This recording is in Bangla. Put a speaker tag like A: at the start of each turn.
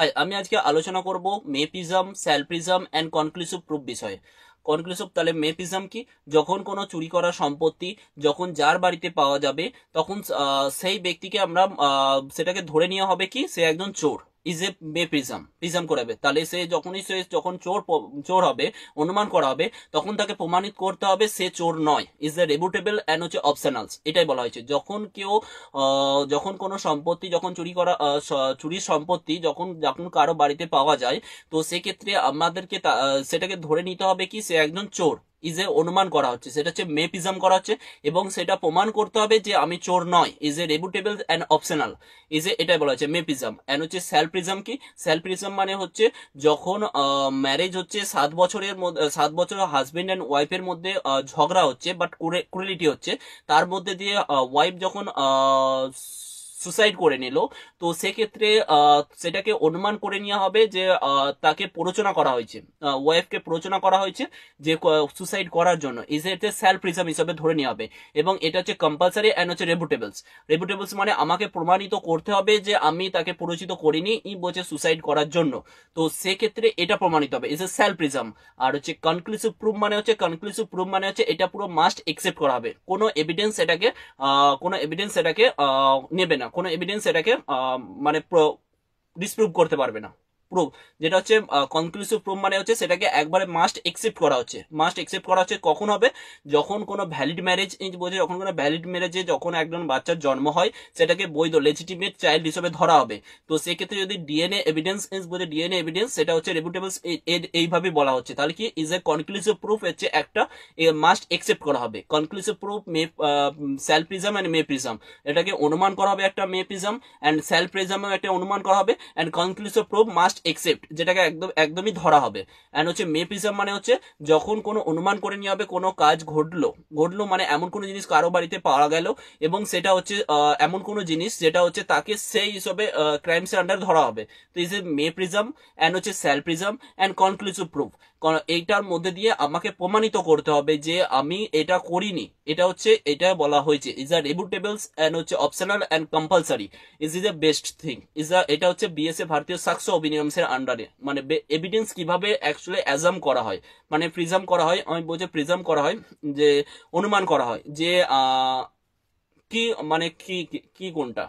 A: হাই, আমি আজকে আলোচনা করব মেপিজম, স্যালপ্রিজম অ্যান্ড কনক্লুসিভ প্রুফ বিষয়ে। কনক্লুসিভ তাহলে মেপিজম কি? যখন কোনো চুরি করা সম্পত্তি যখন যার বাড়িতে পাওয়া যাবে তখন সেই ব্যক্তিকে আমরা সেটাকে ধরে নেওয়া হবে কি সে একজন চোর, ইজ এ মেপিজম, প্রিজম করাবে। তাহলে সে যখনই সে যখন চোর হবে, অনুমান করা হবে, তখন তাকে প্রমাণিত করতে হবে সে চোর নয়, ইজ এ রেবুটেবল অ্যান্ড হচ্ছে অপশনালস, এটাই বলা হয়েছে। যখন কেউ যখন কোনো সম্পত্তি যখন চুরির সম্পত্তি যখন যখন কারো বাড়িতে পাওয়া যায়, তো সেক্ষেত্রে আমাদেরকে সেটাকে ধরে নিতে হবে কি সে একজন চোর, ইজ এ অনুমান করা হচ্ছে, সেটা হচ্ছে মেপিজম করা হচ্ছে। এবং সেটা প্রমাণ করতে হবে যে আমি চোর নয়, is a rebuttable and optional, is a, এটাই বলা হচ্ছে মেপিজম। অ্যান্ড হচ্ছে সেলপ্রিজম কি? সেলপ্রিজম মানে হচ্ছে যখন ম্যারেজ হচ্ছে 7 বছরের মধ্যে, 7 বছর হাজবেন্ড অ্যান্ড ওয়াইফের মধ্যে ঝগড়া হচ্ছে বাট ক্রুয়েলিটি হচ্ছে, তার মধ্যে দিয়ে ওয়াইফ যখন সুসাইড করে নিল, তো সেক্ষেত্রে সেটাকে অনুমান করে নেওয়া হবে যে তাকে প্ররোচনা করা হয়েছে, ওয়াইফকে প্ররোচনা করা হয়েছে যে সুসাইড করার জন্য, ইজ এতে সেলফ প্রিজম হিসাবে ধরে নেওয়া হবে। এবং এটা হচ্ছে কম্পালসারি অ্যান্ড হচ্ছে রেপুটেবলস। রেপুটেবলস মানে আমাকে প্রমাণিত করতে হবে যে আমি তাকে পরিচিত করিনি, ই বলছে সুসাইড করার জন্য, তো সেক্ষেত্রে এটা প্রমাণিত হবে, ইজ এ সেলফ প্রিজম। আর হচ্ছে কনক্লুসিভ প্রুফ মানে হচ্ছে, কনক্লুসিভ প্রুফ মানে হচ্ছে এটা পুরো মাস্ট একসেপ্ট করা হবে, কোনো এভিডেন্স এটাকে নেবে না, কোনো এভিডেন্স এটাকে মানে ডিসপ্রুভ করতে পারবে না। প্রুফ যেটা হচ্ছে কনক্লুসিভ প্রুফ মানে হচ্ছে সেটাকে একবারে মাস্ট একসেপ্ট করা হচ্ছে। মাস্ট একসেপ্ট করা হচ্ছে কখন হবে? যখন কোনো ভ্যালিড ম্যারেজ বলছে, যখন কোনো ভ্যালিড ম্যারেজে যখন একজন বাচ্চার জন্ম হয়, সেটাকে বৈধ লেজিটিমেট চাইল্ড হিসেবে ধরা হবে। তো সেক্ষেত্রে যদি ডিএনএ এভিডেন্স বলছে, ডিএনএ এভিডেন্স সেটা হচ্ছে রেপুটেবলস, এইভাবে বলা হচ্ছে। তাহলে কি ইজ এ কনক্লুসিভ প্রুফ হচ্ছে একটা মাস্ট একসেপ্ট করা হবে। Conclusive proof self presume and May prism, এটাকে অনুমান করা হবে একটা মে প্রিজম, অ্যান্ড সেলফ প্রিজমও একটা অনুমান করা হবে, and conclusive proof must accept, যেটাকে একদমই ধরা হবে। অ্যান্ড হচ্ছে মে প্রিজম মানে হচ্ছে যখন কোনো অনুমান করে নিয়ে হবে কোনো কাজ ঘটলো মানে এমন কোনো জিনিস কারো বাড়িতে পাওয়া গেল, এবং সেটা হচ্ছে এমন কোনো জিনিস যেটা হচ্ছে তাকে সেই হিসেবে ক্রাইমসের আন্ডার ধরা হবে। তো is a may presume and হচ্ছে self presume and conclusive proof. এইটার মধ্যে দিয়ে আমাকে প্রমাণিত করতে হবে যে আমি এটা করিনি, এটা হচ্ছে এটা বলা হয়েছে ইজ আ রেবুটেবলস অ্যান্ড হচ্ছে optional and compulsory, is a best thing, এটা হচ্ছে বিএসএ ভারতীয় সাক্ষ্য অভিনিয়মস এর আন্ডারে। মানে এভিডেন্স কিভাবে অ্যাকচুয়ালি অ্যাজাম করা হয়, মানে প্রিজম করা হয়, আমি বলছি প্রিজম করা হয়, যে অনুমান করা হয় যে কি মানে কি কি কোনটা